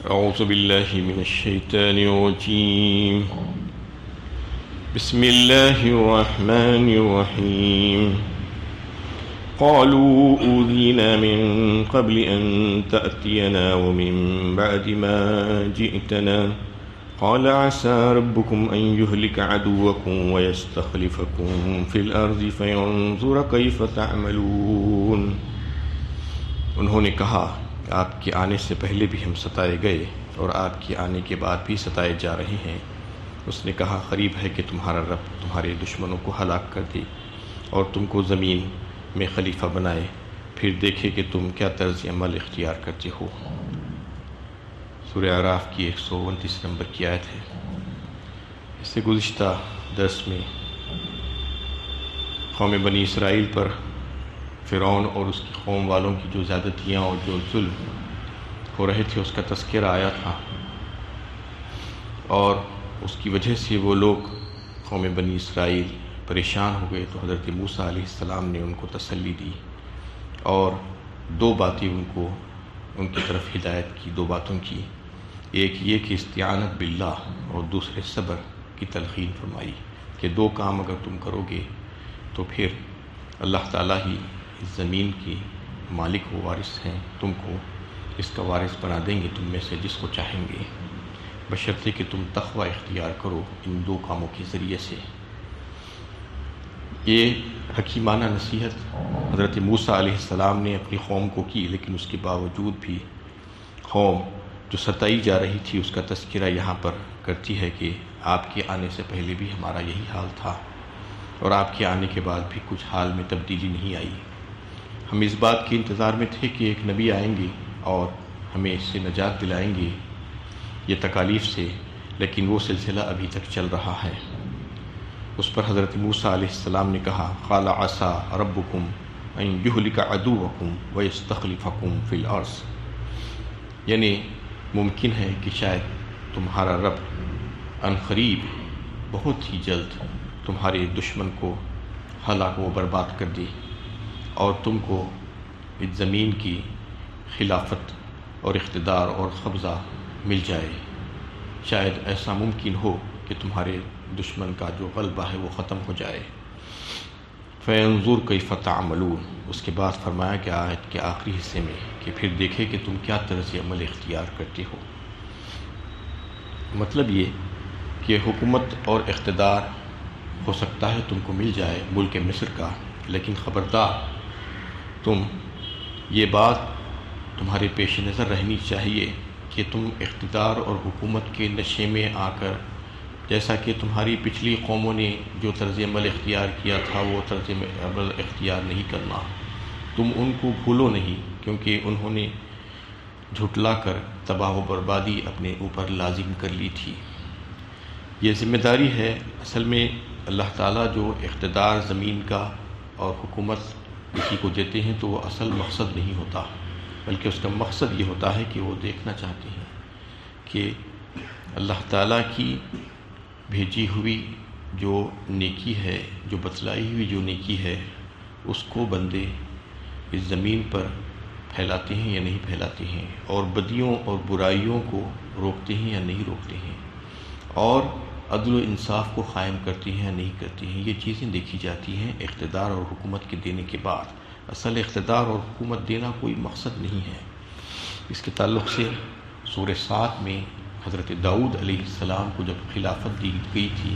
أعوذ بالله من الشيطان الرجيم. بسم الله الرحمن الرحيم. قالوا أوذينا من قبل أن تأتينا ومن بعد ما جئتنا قال عسى ربكم أن يهلك عدوكم ويستخلفكم في الأرض فينظر كيف تعملون. انہوں نے کہا کہ آپ کے آنے سے پہلے بھی ہم ستائے گئے اور آپ کے آنے کے بعد بھی ستائے جا رہے ہیں. اس نے کہا قریب ہے کہ تمہارا رب تمہارے دشمنوں کو ہلاک کر دے اور تم کو زمین میں خلیفہ بنائے، پھر دیکھے کہ تم کیا طرز عمل اختیار کرتے ہو. سورہ اعراف کی 129 نمبر کی آیت ہے. اس سے گزشتہ درس میں قوم بنی اسرائیل پر فرعون اور اس کی قوم والوں کی جو زیادتیاں اور جو ظلم ہو رہے تھے اس کا تذکرہ آیا تھا، اور اس کی وجہ سے وہ لوگ قوم بنی اسرائیل پریشان ہو گئے. تو حضرت موسیٰ علیہ السلام نے ان کو تسلی دی اور دو باتیں ان کی طرف ہدایت کی، دو باتوں کی. ایک یہ کہ استعانت باللہ اور دوسرے صبر کی تلقین فرمائی کہ دو کام اگر تم کرو گے تو پھر اللہ تعالیٰ ہی اس زمین کی مالک و وارث ہیں، تم کو اس کا وارث بنا دیں گے تم میں سے جس کو چاہیں گے، بشرطے کہ تم تقوی اختیار کرو ان دو کاموں کے ذریعے سے. یہ حکیمانہ نصیحت حضرت موسیٰ علیہ السلام نے اپنی قوم کو کی، لیکن اس کے باوجود بھی قوم جو ستائی جا رہی تھی اس کا تذکرہ یہاں پر کرتی ہے کہ آپ کے آنے سے پہلے بھی ہمارا یہی حال تھا اور آپ کے آنے کے بعد بھی کچھ حال میں تبدیلی نہیں آئی. ہم اس بات کے انتظار میں تھے کہ ایک نبی آئیں گے اور ہمیں اس سے نجات دلائیں گے یہ تکالیف سے، لیکن وہ سلسلہ ابھی تک چل رہا ہے. اس پر حضرت موسیٰ علیہ السلام نے کہا قال عسى ربكم ان يهلك عدوكم ويستخلفكم في الارض، یعنی ممکن ہے کہ شاید تمہارا رب عنقریب بہت ہی جلد تمہارے دشمن کو ہلاک و برباد کر دے اور تم کو اس زمین کی خلافت اور اقتدار اور قبضہ مل جائے. شاید ایسا ممکن ہو کہ تمہارے دشمن کا جو غلبہ ہے وہ ختم ہو جائے. فَيَنْظُرْ كَيْفَ تَعْمَلُونَ، اس کے بعد فرمایا کہ آیت کے آخری حصے میں کہ پھر دیکھے کہ تم کیا طرز عمل اختیار کرتے ہو. مطلب یہ کہ حکومت اور اقتدار ہو سکتا ہے تم کو مل جائے ملک مصر کا، لیکن خبردار تم یہ بات تمہارے پیش نظر رہنی چاہیے کہ تم اقتدار اور حکومت کے نشے میں آ کر، جیسا کہ تمہاری پچھلی قوموں نے جو طرز عمل اختیار کیا تھا وہ طرز عمل اختیار نہیں کرنا. تم ان کو بھولو نہیں، کیونکہ انہوں نے جھٹلا کر تباہ و بربادی اپنے اوپر لازم کر لی تھی. یہ ذمہ داری ہے. اصل میں اللہ تعالیٰ جو اقتدار زمین کا اور حکومت کسی کو دیتے ہیں تو وہ اصل مقصد نہیں ہوتا، بلکہ اس کا مقصد یہ ہوتا ہے کہ وہ دیکھنا چاہتے ہیں کہ اللہ تعالیٰ کی بھیجی ہوئی جو نیکی ہے، جو بتلائی ہوئی جو نیکی ہے، اس کو بندے اس زمین پر پھیلاتے ہیں یا نہیں پھیلاتے ہیں، اور بدیوں اور برائیوں کو روکتے ہیں یا نہیں روکتے ہیں، اور عدل و انصاف کو قائم کرتے ہیں یا نہیں کرتے ہیں. یہ چیزیں دیکھی جاتی ہیں اقتدار اور حکومت کے دینے کے بعد. اصل اقتدار اور حکومت دینا کوئی مقصد نہیں ہے. اس کے تعلق سے سورہ 7 میں حضرت داؤد علیہ السلام کو جب خلافت دی گئی تھی،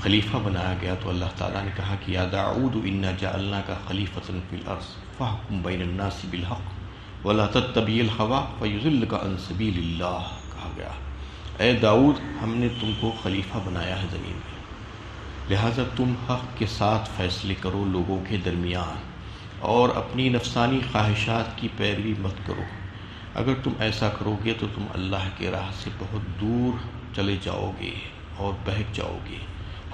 خلیفہ بنایا گیا، تو اللہ تعالیٰ نے کہا کہ یا داؤد انا جعلناک خلیفۃ فی الارض فاحکم بین الناس بالحق ولا تتبع الہوی فیضلک عن سبیل اللہ. کہا گیا اے داؤد ہم نے تم کو خلیفہ بنایا ہے زمین میں، لہٰذا تم حق کے ساتھ فیصلے کرو لوگوں کے درمیان اور اپنی نفسانی خواہشات کی پیروی مت کرو. اگر تم ایسا کرو گے تو تم اللہ کے راہ سے بہت دور چلے جاؤ گے اور بہک جاؤ گے.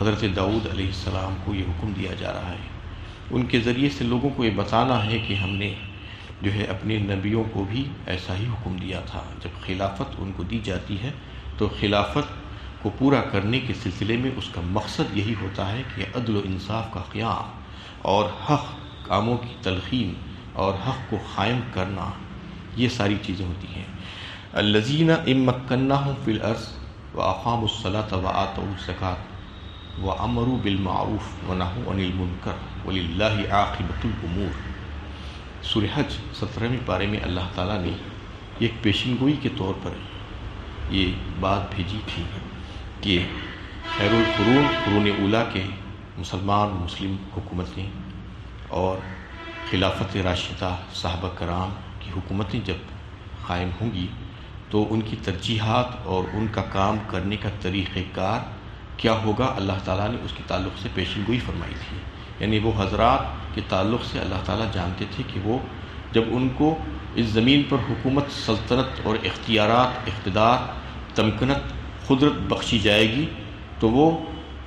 حضرت داؤد علیہ السلام کو یہ حکم دیا جا رہا ہے. ان کے ذریعے سے لوگوں کو یہ بتانا ہے کہ ہم نے جو ہے اپنے نبیوں کو بھی ایسا ہی حکم دیا تھا. جب خلافت ان کو دی جاتی ہے تو خلافت کو پورا کرنے کے سلسلے میں اس کا مقصد یہی ہوتا ہے کہ عدل و انصاف کا قیام اور حق کاموں کی تلقین اور حق کو قائم کرنا، یہ ساری چیزیں ہوتی ہیں. الذین ان مکناہم فی الارض واقاموا الصلاۃ وآتوا الزکاۃ وامروا بالمعروف ونہوا عن المنکر وللہ عاقبۃ الامور۔ سورہ حج 17ویں پارے میں اللہ تعالیٰ نے ایک پیشن گوئی کے طور پر یہ بات بھیجی تھی کہ خیر القرون قرون اولیٰ کے مسلم حکومتیں اور خلافت راشدہ صحابہ کرام کی حکومتیں جب قائم ہوں گی تو ان کی ترجیحات اور ان کا کام کرنے کا طریقہ کار کیا ہوگا، اللہ تعالیٰ نے اس کے تعلق سے پیشن گوئی فرمائی تھی۔ یعنی وہ حضرات کے تعلق سے اللہ تعالیٰ جانتے تھے کہ وہ جب ان کو اس زمین پر حکومت، سلطنت اور اختیارات، اقتدار، تمکنت، قدرت بخشی جائے گی تو وہ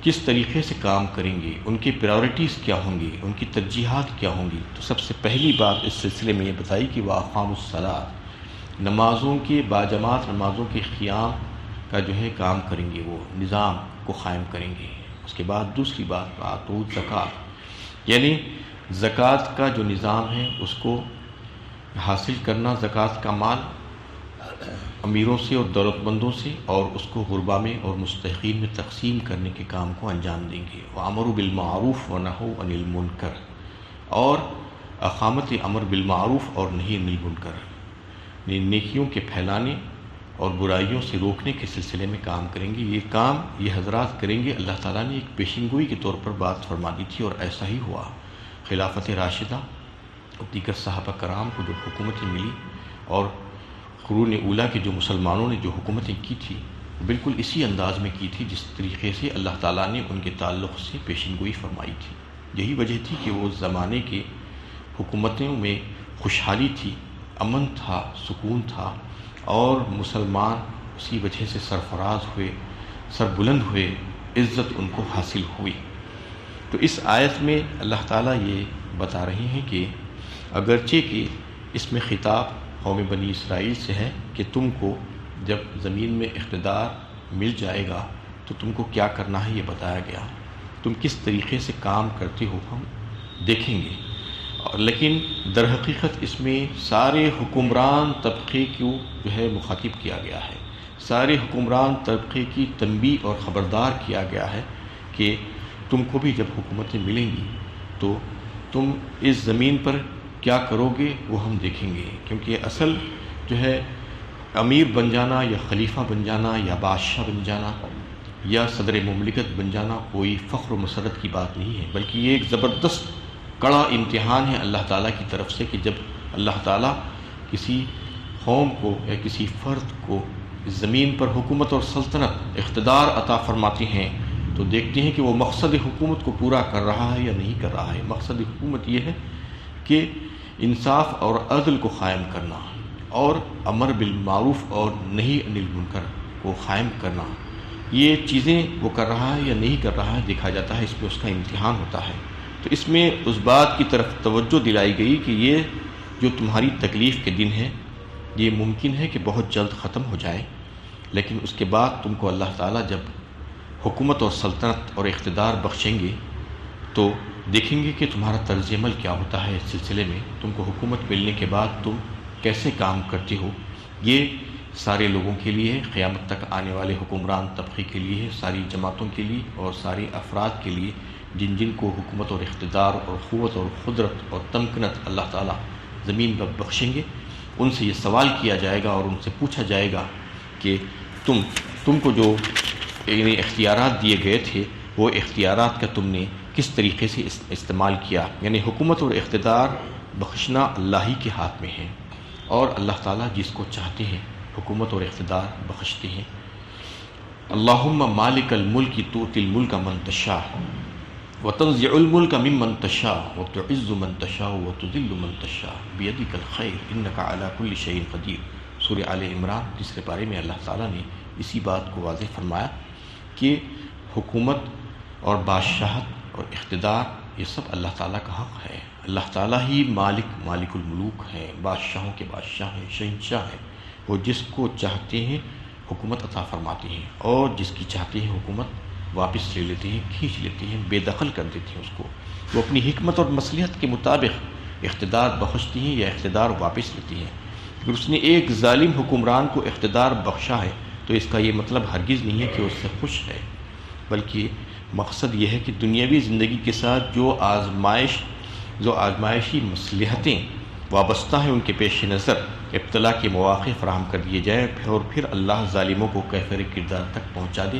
کس طریقے سے کام کریں گے، ان کی پرائورٹیز کیا ہوں گی، ان کی ترجیحات کیا ہوں گی۔ تو سب سے پہلی بات اس سلسلے میں یہ بتائی کہ وَأَقَامُوا الصَّلَاةَ، نمازوں کے باجماعت نمازوں کے قیام کا جو ہے کام کریں گے، وہ نظام کو قائم کریں گے۔ اس کے بعد دوسری بات وَآتَوُا الزَّکَاۃَ، یعنی زکوٰۃ کا جو نظام ہے اس کو حاصل کرنا، زکوٰۃ کا مال امیروں سے اور دولت مندوں سے، اور اس کو غربا میں اور مستحقین میں تقسیم کرنے کے کام کو انجام دیں گے۔ وَأَمَرُوا بِالْمَعْرُوفِ وَنَهَوْا عَنِ الْمُنکَرِ، اور اقامت امر بالمعروف اور نہی عن المنکر، نیکیوں کے پھیلانے اور برائیوں سے روکنے کے سلسلے میں کام کریں گے۔ یہ کام یہ حضرات کریں گے۔ اللہ تعالیٰ نے ایک پیشن گوئی کے طور پر بات فرما دی تھی اور ایسا ہی ہوا۔ خلافت راشدہ اور دیگر صحابہ کرام کو جو حکومتیں ملی اور قرون اولیٰ کے جو مسلمانوں نے جو حکومتیں کی تھی بالکل اسی انداز میں کی تھی جس طریقے سے اللہ تعالیٰ نے ان کے تعلق سے پیشن گوئی فرمائی تھی۔ یہی وجہ تھی کہ وہ زمانے کے حکومتوں میں خوشحالی تھی، امن تھا، سکون تھا، اور مسلمان اسی وجہ سے سرفراز ہوئے، سر بلند ہوئے، عزت ان کو حاصل ہوئی۔ تو اس آیت میں اللہ تعالیٰ یہ بتا رہے ہیں کہ اگرچہ کہ اس میں خطاب قوم بنی اسرائیل سے ہے کہ تم کو جب زمین میں اقتدار مل جائے گا تو تم کو کیا کرنا ہے یہ بتایا گیا، تم کس طریقے سے کام کرتے ہو ہم دیکھیں گے۔ لیکن در حقیقت اس میں سارے حکمران طبقے کو جو ہے مخاطب کیا گیا ہے، سارے حکمران طبقے کی تنبیہ اور خبردار کیا گیا ہے کہ تم کو بھی جب حکومتیں ملیں گی تو تم اس زمین پر کیا کرو گے وہ ہم دیکھیں گے، کیونکہ اصل جو ہے امیر بن جانا یا خلیفہ بن جانا یا بادشاہ بن جانا یا صدر مملکت بن جانا کوئی فخر و مسرت کی بات نہیں ہے، بلکہ یہ ایک زبردست کڑا امتحان ہے اللہ تعالیٰ کی طرف سے کہ جب اللہ تعالیٰ کسی قوم کو یا کسی فرد کو اس زمین پر حکومت اور سلطنت اقتدار عطا فرماتے ہیں تو دیکھتے ہیں کہ وہ مقصد حکومت کو پورا کر رہا ہے یا نہیں کر رہا ہے۔ مقصد حکومت یہ ہے کہ انصاف اور عدل کو قائم کرنا اور امر بالمعروف اور نہی عن المنکر کو قائم کرنا، یہ چیزیں وہ کر رہا ہے یا نہیں کر رہا ہے دیکھا جاتا ہے، اس پہ اس کا امتحان ہوتا ہے۔ تو اس میں اس بات کی طرف توجہ دلائی گئی کہ یہ جو تمہاری تکلیف کے دن ہے یہ ممکن ہے کہ بہت جلد ختم ہو جائے، لیکن اس کے بعد تم کو اللہ تعالیٰ جب حکومت اور سلطنت اور اقتدار بخشیں گے تو دیکھیں گے کہ تمہارا طرز عمل کیا ہوتا ہے اس سلسلے میں، تم کو حکومت ملنے کے بعد تم کیسے کام کرتے ہو۔ یہ سارے لوگوں کے لیے، قیامت تک آنے والے حکمران طبقے کے لیے ہے، ساری جماعتوں کے لیے اور سارے افراد کے لیے جن جن کو حکومت اور اقتدار اور قوت اور قدرت اور تمکنت اللہ تعالیٰ زمین پر بخشیں گے، ان سے یہ سوال کیا جائے گا اور ان سے پوچھا جائے گا کہ تم کو جو اختیارات دیے گئے تھے وہ اختیارات کا تم نے کس طریقے سے استعمال کیا۔ یعنی حکومت اور اقتدار بخشنا اللہ ہی کے ہاتھ میں ہے، اور اللہ تعالیٰ جس کو چاہتے ہیں حکومت اور اقتدار بخشتے ہیں۔ اللہم مالک الملک تؤتی الملک من تشاء وتنزع الملک ممن تشاء وتعز من تشاء وتذل من تشاء بیدک الخیر انک علی کل شیء قدیر۔ سورہ آل عمران تیسرے پارے میں اللہ تعالیٰ نے اسی بات کو واضح فرمایا کہ حکومت اور بادشاہت اور اقتدار یہ سب اللہ تعالیٰ کا حق ہے۔ اللہ تعالیٰ ہی مالک الملوک ہیں، بادشاہوں کے بادشاہ ہیں، شہنشاہ ہیں۔ وہ جس کو چاہتے ہیں حکومت عطا فرماتے ہیں اور جس کی چاہتے ہیں حکومت واپس لے لیتے ہیں، کھینچ لیتے ہیں، بے دخل کر دیتے ہیں اس کو۔ وہ اپنی حکمت اور مصلحت کے مطابق اقتدار بخشتی ہیں یا اقتدار واپس لیتی ہیں۔ اگر اس نے ایک ظالم حکمران کو اقتدار بخشا ہے تو اس کا یہ مطلب ہرگز نہیں ہے کہ اس سے خوش ہے، بلکہ مقصد یہ ہے کہ دنیاوی زندگی کے ساتھ جو آزمائشی مصلحتیں وابستہ ہیں ان کے پیش نظر ابتلا کے مواقع فراہم کر دیے جائیں، اور پھر اللہ ظالموں کو کیفر کردار تک پہنچا دے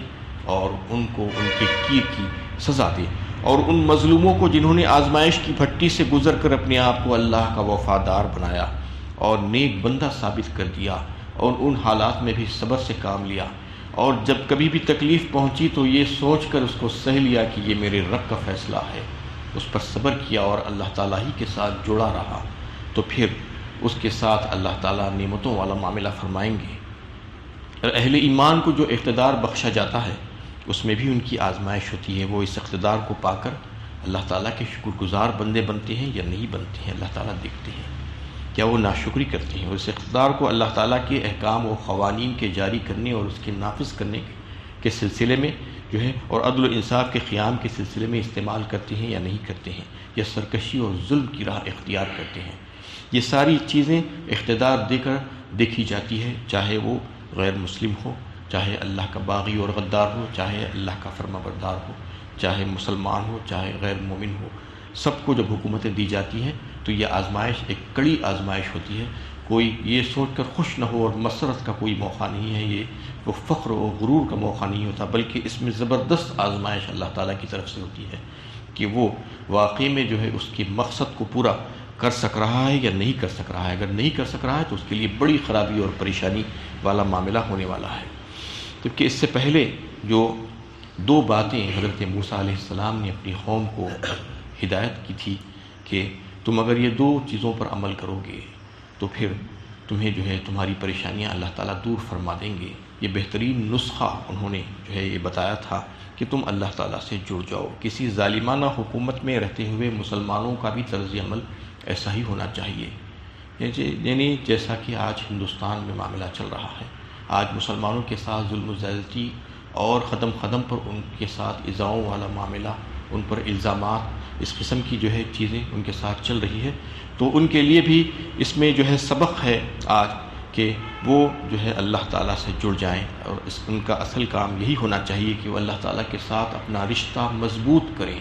اور ان کو ان کے کیے کی سزا دے، اور ان مظلوموں کو جنہوں نے آزمائش کی بھٹی سے گزر کر اپنے آپ کو اللہ کا وفادار بنایا اور نیک بندہ ثابت کر دیا، اور ان حالات میں بھی صبر سے کام لیا، اور جب کبھی بھی تکلیف پہنچی تو یہ سوچ کر اس کو سہ لیا کہ یہ میرے رب کا فیصلہ ہے، اس پر صبر کیا اور اللہ تعالیٰ ہی کے ساتھ جڑا رہا، تو پھر اس کے ساتھ اللہ تعالیٰ نعمتوں والا معاملہ فرمائیں گے۔ اور اہل ایمان کو جو اقتدار بخشا جاتا ہے اس میں بھی ان کی آزمائش ہوتی ہے، وہ اس اقتدار کو پا کر اللہ تعالیٰ کے شکر گزار بندے بنتے ہیں یا نہیں بنتے ہیں، اللہ تعالیٰ دیکھتے ہیں، کیا وہ ناشکری کرتے ہیں، اور اس اقتدار کو اللہ تعالیٰ کے احکام و قوانین کے جاری کرنے اور اس کے نافذ کرنے کے سلسلے میں جو ہے اور عدل و انصاف کے قیام کے سلسلے میں استعمال کرتے ہیں یا نہیں کرتے ہیں، یا سرکشی اور ظلم کی راہ اختیار کرتے ہیں۔ یہ ساری چیزیں اقتدار دے کر دیکھی جاتی ہے، چاہے وہ غیر مسلم ہو، چاہے اللہ کا باغی اور غدار ہو، چاہے اللہ کا فرما بردار ہو، چاہے مسلمان ہو، چاہے غیر مومن ہو، سب کو جب حکومتیں دی جاتی ہیں تو یہ آزمائش ایک کڑی آزمائش ہوتی ہے۔ کوئی یہ سوچ کر خوش نہ ہو اور مسرت کا کوئی موقع نہیں ہے، یہ وہ فخر و غرور کا موقع نہیں ہوتا، بلکہ اس میں زبردست آزمائش اللہ تعالیٰ کی طرف سے ہوتی ہے کہ وہ واقعی میں جو ہے اس کے مقصد کو پورا کر سک رہا ہے یا نہیں کر سک رہا ہے۔ اگر نہیں کر سک رہا ہے تو اس کے لیے بڑی خرابی اور پریشانی والا معاملہ ہونے والا ہے۔ کیونکہ اس سے پہلے جو دو باتیں حضرت موسیٰ علیہ السلام نے اپنی قوم کو ہدایت کی تھی کہ تم اگر یہ دو چیزوں پر عمل کرو گے تو پھر تمہیں جو ہے تمہاری پریشانیاں اللہ تعالیٰ دور فرما دیں گے۔ یہ بہترین نسخہ انہوں نے جو ہے یہ بتایا تھا کہ تم اللہ تعالیٰ سے جڑ جاؤ۔ کسی ظالمانہ حکومت میں رہتے ہوئے مسلمانوں کا بھی طرز عمل ایسا ہی ہونا چاہیے، یعنی جیسا کہ آج ہندوستان میں معاملہ چل رہا ہے۔ آج مسلمانوں کے ساتھ ظلم و زیادتی اور قدم قدم پر ان کے ساتھ ایذاؤں والا معاملہ، ان پر الزامات، اس قسم کی جو ہے چیزیں ان کے ساتھ چل رہی ہے، تو ان کے لیے بھی اس میں جو ہے سبق ہے آج کہ وہ جو ہے اللہ تعالیٰ سے جڑ جائیں، اور ان کا اصل کام یہی ہونا چاہیے کہ وہ اللہ تعالیٰ کے ساتھ اپنا رشتہ مضبوط کریں،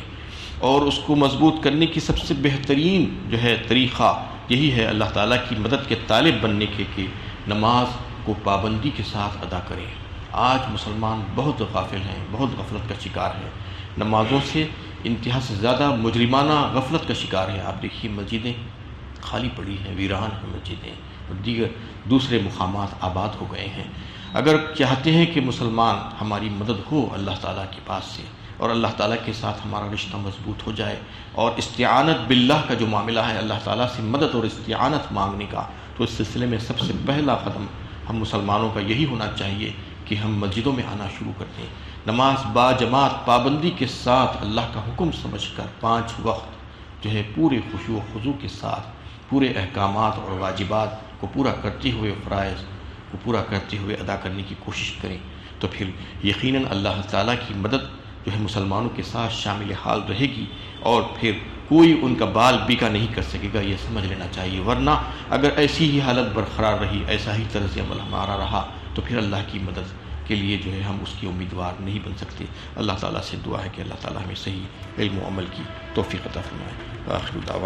اور اس کو مضبوط کرنے کی سب سے بہترین جو ہے طریقہ یہی ہے اللہ تعالیٰ کی مدد کے طالب بننے کے کہ نماز کو پابندی کے ساتھ ادا کریں۔ آج مسلمان بہت غافل ہیں، بہت غفلت کا شکار ہیں، نمازوں سے انتہا سے زیادہ مجرمانہ غفلت کا شکار ہے۔ آپ دیکھیے مسجدیں خالی پڑی ہیں، ویران ہیں مسجدیں، اور دیگر دوسرے مقامات آباد ہو گئے ہیں۔ اگر چاہتے ہیں کہ مسلمان ہماری مدد ہو اللہ تعالیٰ کے پاس سے، اور اللہ تعالیٰ کے ساتھ ہمارا رشتہ مضبوط ہو جائے، اور استعانت باللہ کا جو معاملہ ہے اللہ تعالیٰ سے مدد اور استعانت مانگنے کا، تو اس سلسلے میں سب سے پہلا قدم ہم مسلمانوں کا یہی ہونا چاہیے کہ ہم مسجدوں میں آنا شروع کر دیں، نماز با جماعت پابندی کے ساتھ اللہ کا حکم سمجھ کر 5 وقت جو ہے پورے خشوع و خضوع کے ساتھ پورے احکامات اور واجبات کو پورا کرتے ہوئے، فرائض کو پورا کرتے ہوئے ادا کرنے کی کوشش کریں، تو پھر یقیناً اللہ تعالیٰ کی مدد جو ہے مسلمانوں کے ساتھ شامل حال رہے گی، اور پھر کوئی ان کا بال بیکا نہیں کر سکے گا، یہ سمجھ لینا چاہیے۔ ورنہ اگر ایسی ہی حالت برقرار رہی، ایسا ہی طرز عمل ہمارا رہا، تو پھر اللہ کی مدد کے لیے جو ہے ہم اس کی امیدوار نہیں بن سکتے۔ اللہ تعالیٰ سے دعا ہے کہ اللہ تعالیٰ ہمیں صحیح علم و عمل کی توفیق عطا فرمائے۔ آخر دعوانا